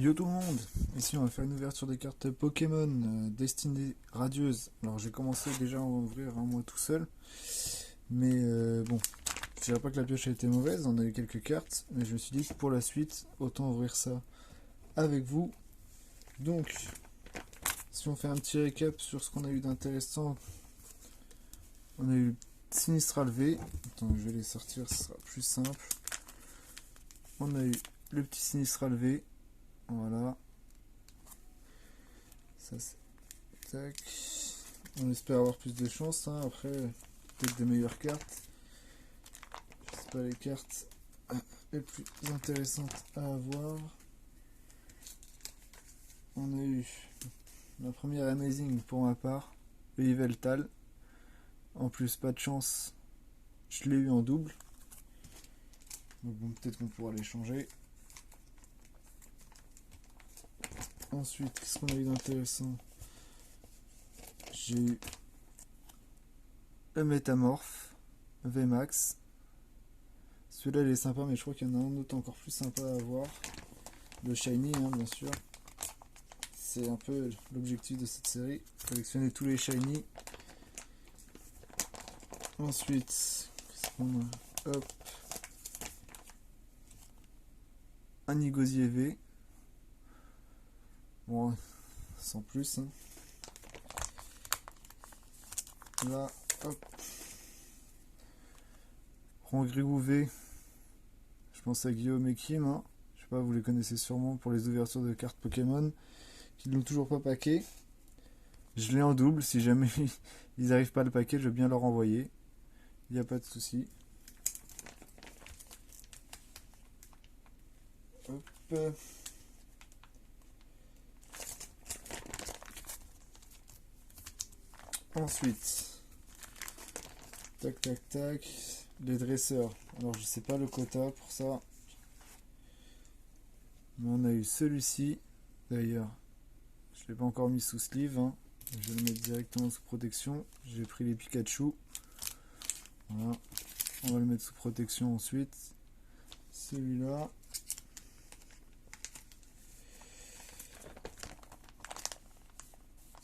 Yo tout le monde, ici on va faire une ouverture des cartes Pokémon Destinée Radieuse. Alors j'ai commencé déjà à en ouvrir un mois tout seul, mais bon, je dirais pas que la pioche a été mauvaise, on a eu quelques cartes, mais je me suis dit que pour la suite, autant ouvrir ça avec vous. Donc, si on fait un petit récap sur ce qu'on a eu d'intéressant, on a eu Sinistral V, attends je vais les sortir, ce sera plus simple. On a eu le petit Sinistral V, voilà. Ça c'est... Tac. On espère avoir plus de chance, hein. Après, peut-être des meilleures cartes. Je sais pas les cartes les plus intéressantes à avoir. On a eu la première Amazing pour ma part, le Yveltal. En plus, pas de chance, je l'ai eu en double. Donc bon, peut-être qu'on pourra les changer. Ensuite, qu'est-ce qu'on a eu d'intéressant? J'ai eu le Métamorphe VMAX. Celui-là il est sympa, mais je crois qu'il y en a un autre encore plus sympa à avoir. Le Shiny, hein, bien sûr. C'est un peu l'objectif de cette série, collectionner tous les Shiny. Ensuite, qu'est-ce qu'on a? Hop. Un Igosier V. Bon, sans plus. Hein. Là, hop. Rongrigou V. Je pense à Guillaume et Kim. Hein. Je sais pas, vous les connaissez sûrement pour les ouvertures de cartes Pokémon qui ne l'ont toujours pas paqué. Je l'ai en double. Si jamais ils n'arrivent pas à le paquer, je vais bien leur envoyer. Il n'y a pas de souci. Hop. Ensuite, tac tac tac, les dresseurs. Alors je sais pas le quota pour ça, mais on a eu celui-ci. D'ailleurs, je l'ai pas encore mis sous sleeve. Hein. Je vais le mettre directement sous protection. J'ai pris les Pikachu. Voilà. On va le mettre sous protection ensuite. Celui-là.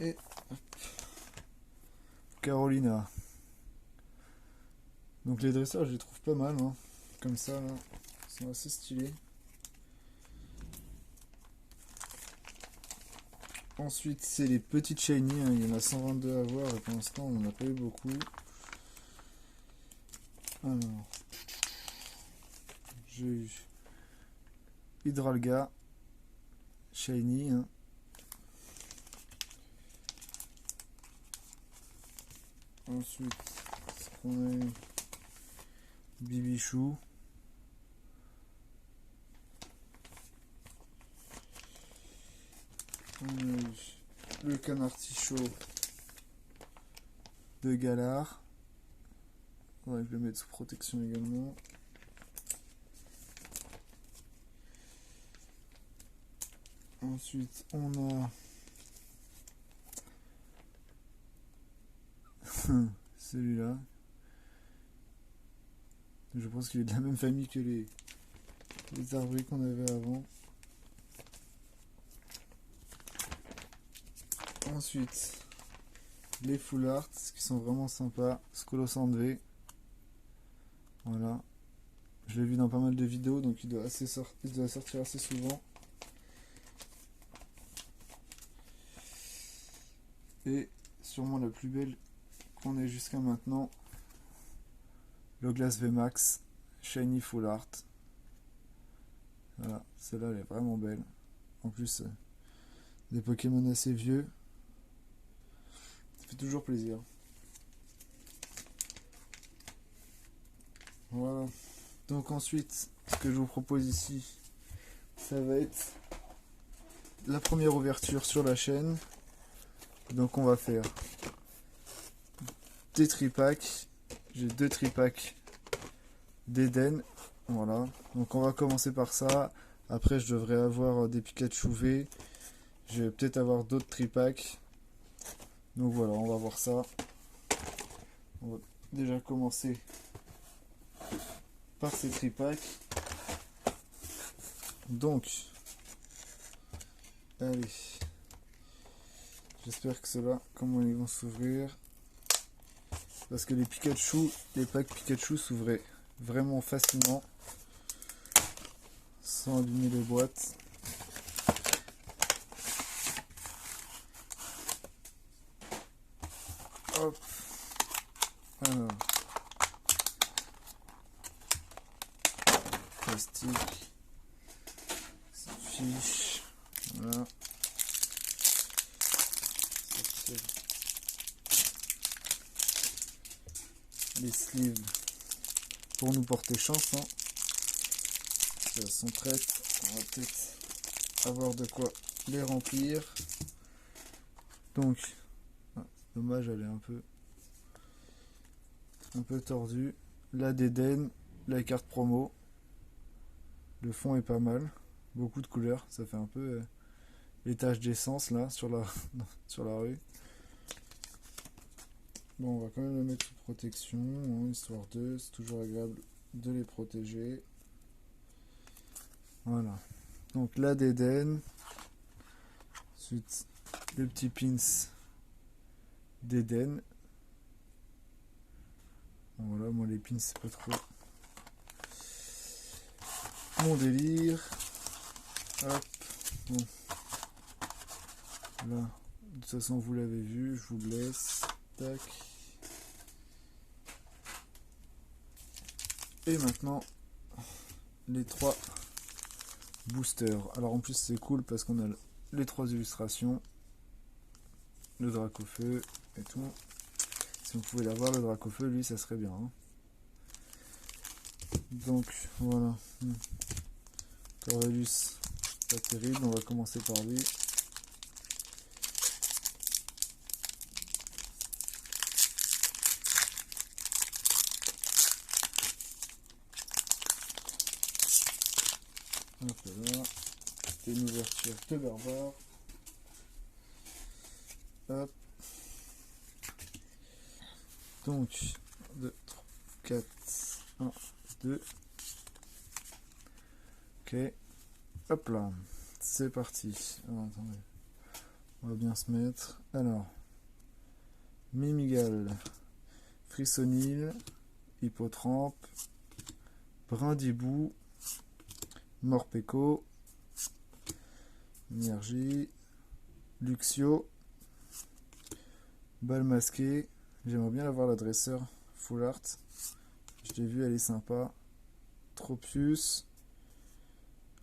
Et hop. Carolina. Donc les dresseurs, je les trouve pas mal, hein. Comme ça, là. Ils sont assez stylés. Ensuite, c'est les petites shiny, hein. Il y en a 122 à voir et pour l'instant, on n'en a pas eu beaucoup. Alors, j'ai eu Hydralga, shiny. Hein. Ensuite, on a eu Bibichou. On a eu le canartichaud de Galar. Ouais, je vais le mettre sous protection également. Ensuite, on a celui-là. Je pense qu'il est de la même famille que les arbres qu'on avait avant. Ensuite, les full art qui sont vraiment sympas. Scolosand V. Voilà. Je l'ai vu dans pas mal de vidéos, donc il doit sortir assez souvent. Et sûrement la plus belle qu'on ait jusqu'à maintenant, le Glace VMAX Shiny Full Art. Voilà, celle-là elle est vraiment belle. En plus, des Pokémon assez vieux. Ça fait toujours plaisir. Voilà. Donc ensuite, ce que je vous propose ici, ça va être la première ouverture sur la chaîne. Donc on va faire des tripacks. J'ai 2 tripacks d'Eden. Voilà. Donc on va commencer par ça. Après je devrais avoir des Pikachu V. Je vais peut-être avoir d'autres tripacks. Donc voilà, on va voir ça. On va déjà commencer par ces tripacks. Donc Allez. J'espère que ceux-là, comment ils vont s'ouvrir. Parce que les Pikachu, les packs Pikachu s'ouvraient vraiment facilement. Sans abîmer les boîtes. Hop. Alors. Plastique. Fiche. Voilà. Les sleeves pour nous porter chance. Hein. Elles sont prêtes. On va peut-être avoir de quoi les remplir. Donc, dommage, elle est un peu tordue. La d'Eden, la carte promo. Le fond est pas mal. Beaucoup de couleurs. Ça fait un peu les taches d'essence là sur la, sur la rue. Bon, on va quand même le mettre sous protection, hein, histoire de, c'est toujours agréable de les protéger. Voilà. Donc là d'Eden. Ensuite, le petit pins d'Eden. Bon, voilà, moi les pins c'est pas trop mon délire. Hop. Bon. Là, de toute façon vous l'avez vu, je vous le laisse. Tac. Et maintenant, les 3 boosters. Alors en plus c'est cool parce qu'on a les 3 illustrations. Le Dracofeu et tout. Si on pouvait l'avoir, le Dracofeu, lui, ça serait bien. Hein. Donc, voilà. Corvelus, pas terrible. On va commencer par lui. Hop là. C'était une ouverture de barbare. Hop. Donc, 2, 3, 4, 1, 2. Ok. Hop là. C'est parti. Alors, attendez. On va bien se mettre. Alors. Mimigal. Frissonil. Hippotrampe. Brindibou. Morpeko. Énergie. Luxio. Balle masquée. J'aimerais bien avoir la dresseur full art. Je l'ai vu, elle est sympa. Tropius.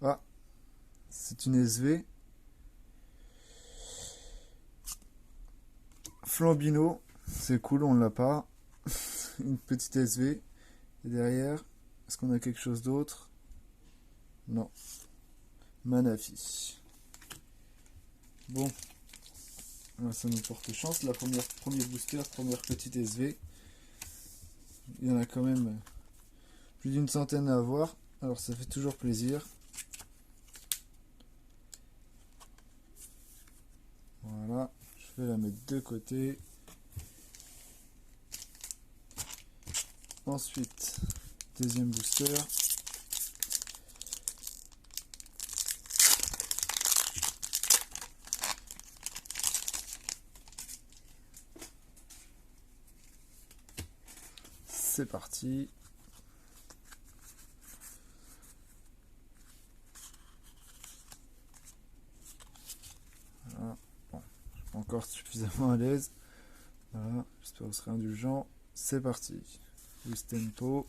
Ah, c'est une SV. Flambino. C'est cool, on l'a pas. Une petite SV. Et derrière, est-ce qu'on a quelque chose d'autre? Non. Manafi. Bon. Ça nous porte chance. La premier booster, première petite SV. Il y en a quand même plus d'une centaine à avoir. Alors ça fait toujours plaisir. Voilà. Je vais la mettre de côté. Ensuite, deuxième booster. C'est parti. Voilà. Bon, je suis pas encore suffisamment à l'aise. Voilà, j'espère que vous serez indulgents. C'est parti. Tempo.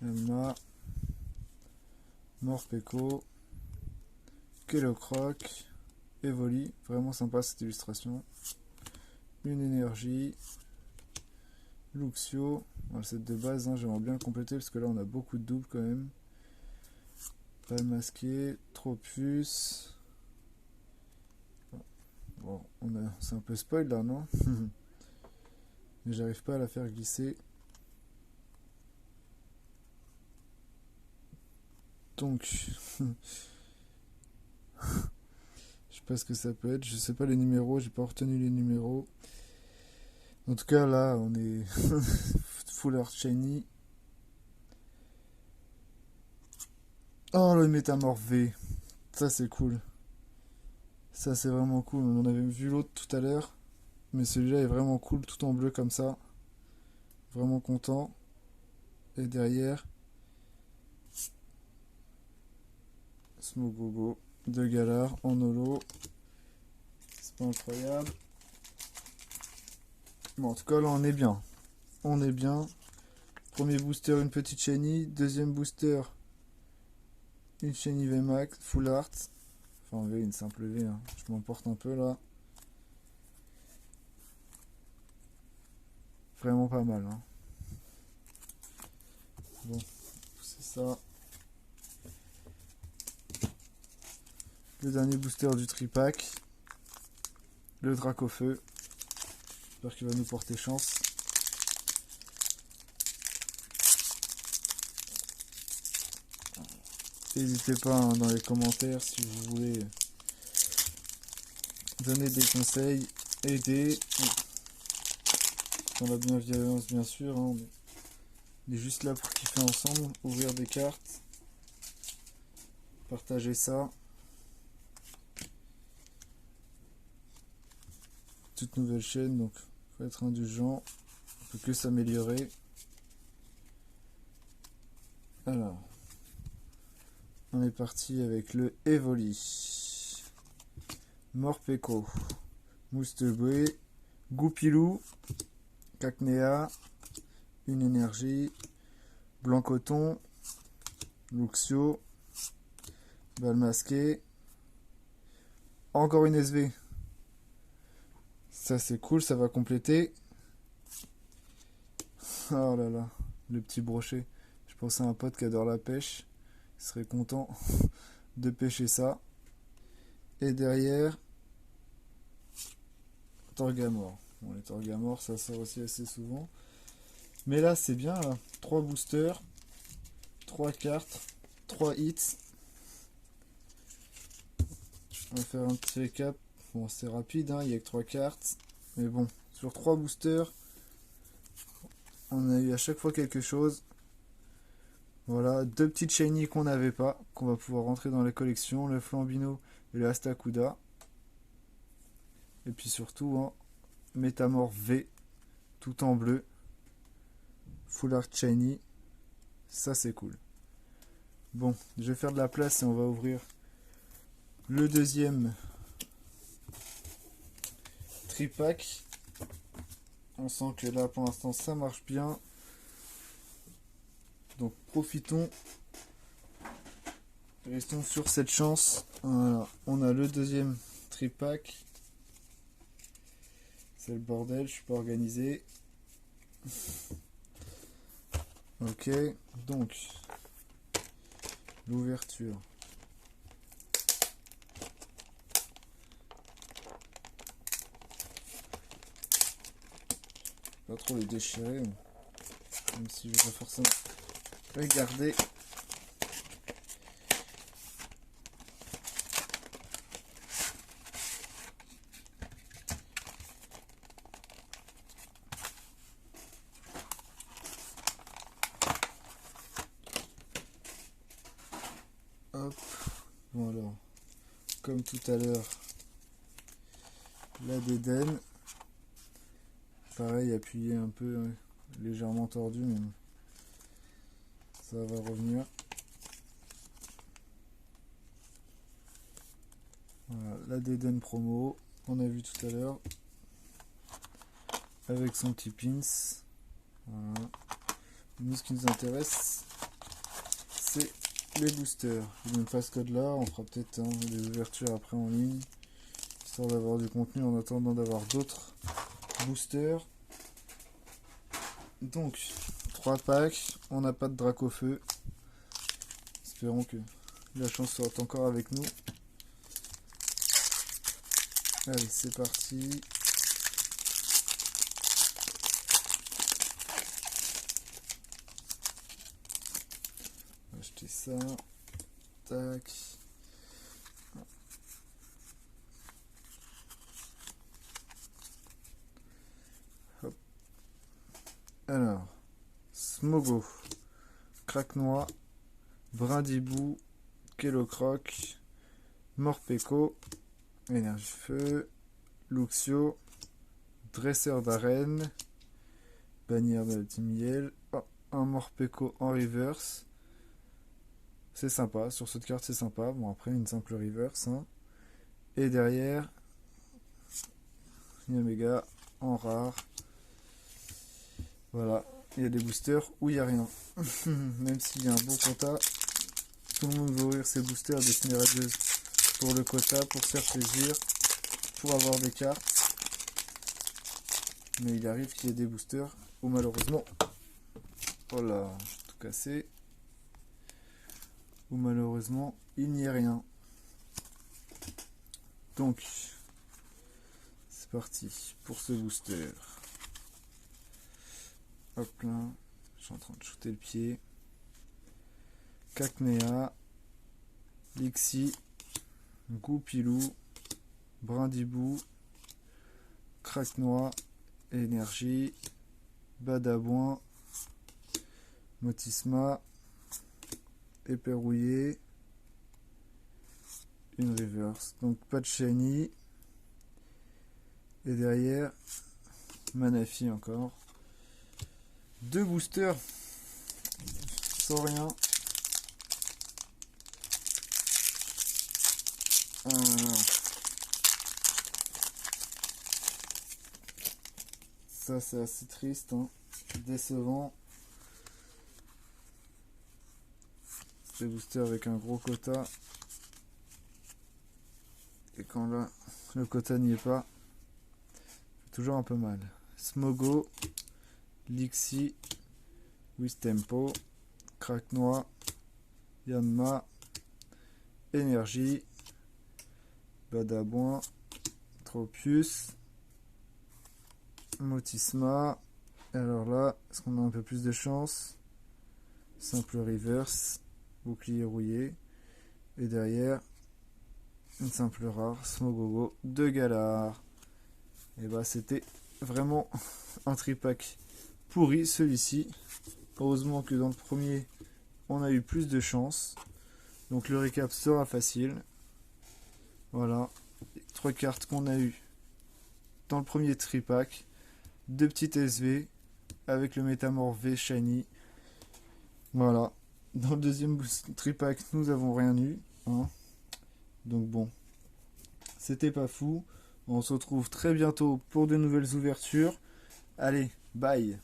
Emma. Morpeko. Kellocroc. Evoli. Vraiment sympa cette illustration. Une énergie. Luxio. Voilà, c'est de base, hein, j'aimerais bien compléter parce que là on a beaucoup de doubles quand même. Balle masquée. Tropius. Bon, c'est un peu spoil là, non? Mais j'arrive pas à la faire glisser. Donc, je sais pas ce que ça peut être. Je sais pas les numéros, j'ai pas retenu les numéros. En tout cas, là, on est full art shiny. Oh, le métamorphe V. Ça c'est cool. Ça c'est vraiment cool. On avait vu l'autre tout à l'heure. Mais celui-là est vraiment cool, tout en bleu comme ça. Vraiment content. Et derrière, Smogogo de Galar en holo. C'est pas incroyable. Bon, en tout cas, là, on est bien. On est bien. Premier booster, une petite shiny. Deuxième booster, une shiny VMAX, full art. Enfin, V, une simple V. Hein. Je m'emporte un peu là. Vraiment pas mal. Hein. Bon, c'est ça. Le dernier booster du tripack. Le Dracofeu. J'espère qu'il va nous porter chance. N'hésitez pas hein, dans les commentaires si vous voulez donner des conseils, aider. Dans la bienveillance bien sûr. Hein. On est juste là pour kiffer ensemble, ouvrir des cartes, partager ça. Toute nouvelle chaîne, donc faut être indulgent, on peut que s'améliorer. Alors, on est parti avec le Evoli, Morpeko, Mousteboué, Goupilou, Cacnea, une énergie, Blancoton, Luxio, Balmasqué, encore une SV. Ça c'est cool, ça va compléter. Oh là là, le petit brochet. Je pensais à un pote qui adore la pêche. Il serait content de pêcher ça. Et derrière, Torgamore. Bon, les Torgamore, ça sort aussi assez souvent. Mais là, c'est bien. Là. 3 boosters, 3 cartes, 3 hits. On va faire un petit récap. Bon, c'est rapide, hein, il n'y a que 3 cartes. Mais bon, sur 3 boosters, on a eu à chaque fois quelque chose. Voilà, 2 petites shiny qu'on n'avait pas, qu'on va pouvoir rentrer dans les collections. Le Flambino et le Astacuda. Et puis surtout, hein, Métamorph V, tout en bleu. Full Art Shiny. Ça, c'est cool. Bon, je vais faire de la place et on va ouvrir le deuxième tripack. On sent que là pour l'instant ça marche bien. Donc profitons. Restons sur cette chance. Voilà, on a le deuxième tripack. C'est le bordel, je suis pas organisé. Ok, donc l'ouverture. Pas trop les déchirer, même si je vais pas forcément regarder. Hop, bon alors, comme tout à l'heure, la dédaine. Pareil, appuyé un peu légèrement tordu, mais ça va revenir. Voilà, la Déden promo qu'on a vu tout à l'heure avec son petit pins. Voilà. Nous, ce qui nous intéresse, c'est les boosters. Je ne passe code là, on fera peut-être des ouvertures après en ligne, histoire d'avoir du contenu en attendant d'avoir d'autres boosters. Donc 3 packs, on n'a pas de Dracofeu. Espérons que la chance soit encore avec nous. Allez, c'est parti. On va acheter ça. Tac. Hop. Alors, Smogo, Craque-Noix, Brindibou, Kellocroc, Morpeko, Énergie Feu, Luxio, Dresseur d'Arène, Bannière de Timiel, oh, un Morpeko en reverse. C'est sympa, sur cette carte c'est sympa. Bon, après une simple reverse. Hein. Et derrière, Yamega en rare. Voilà, il y a des boosters où il n'y a rien. Même s'il y a un bon quota, tout le monde va ouvrir ses boosters Destiny Radieuse pour le quota, pour se faire plaisir, pour avoir des cartes. Mais il arrive qu'il y ait des boosters où malheureusement, voilà, tout cassé, où malheureusement il n'y a rien. Donc, c'est parti pour ce booster. Hop là, je suis en train de shooter le pied. Cacnea, Lixi, Goupilou, Brindibou, Craquenois, Énergie, Badabouin, Motisma, Éperouillé, une reverse. Donc pas de shiny. Et derrière, Manafi encore. Deux boosters sans rien. Ça c'est assez triste, hein. Décevant. Des boosters avec un gros quota. Et quand là, le quota n'y est pas, c'est toujours un peu mal. Smogo, Lixi, Wistempo, Craquenois, Yanma, Énergie, Badabouin, Tropius, Motisma. Et alors là, est-ce qu'on a un peu plus de chance? Simple reverse, bouclier rouillé. Et derrière, une simple rare, Smogogo de Galar. Et bah c'était vraiment un tripack pourri celui-ci. Heureusement que dans le premier, on a eu plus de chance. Donc le récap sera facile. Voilà, les 3 cartes qu'on a eu dans le premier tripack. 2 petites SV avec le Métamorph V Shiny. Voilà. Dans le deuxième tripack, nous avons rien eu. Hein. Donc bon, c'était pas fou. On se retrouve très bientôt pour de nouvelles ouvertures. Allez, bye.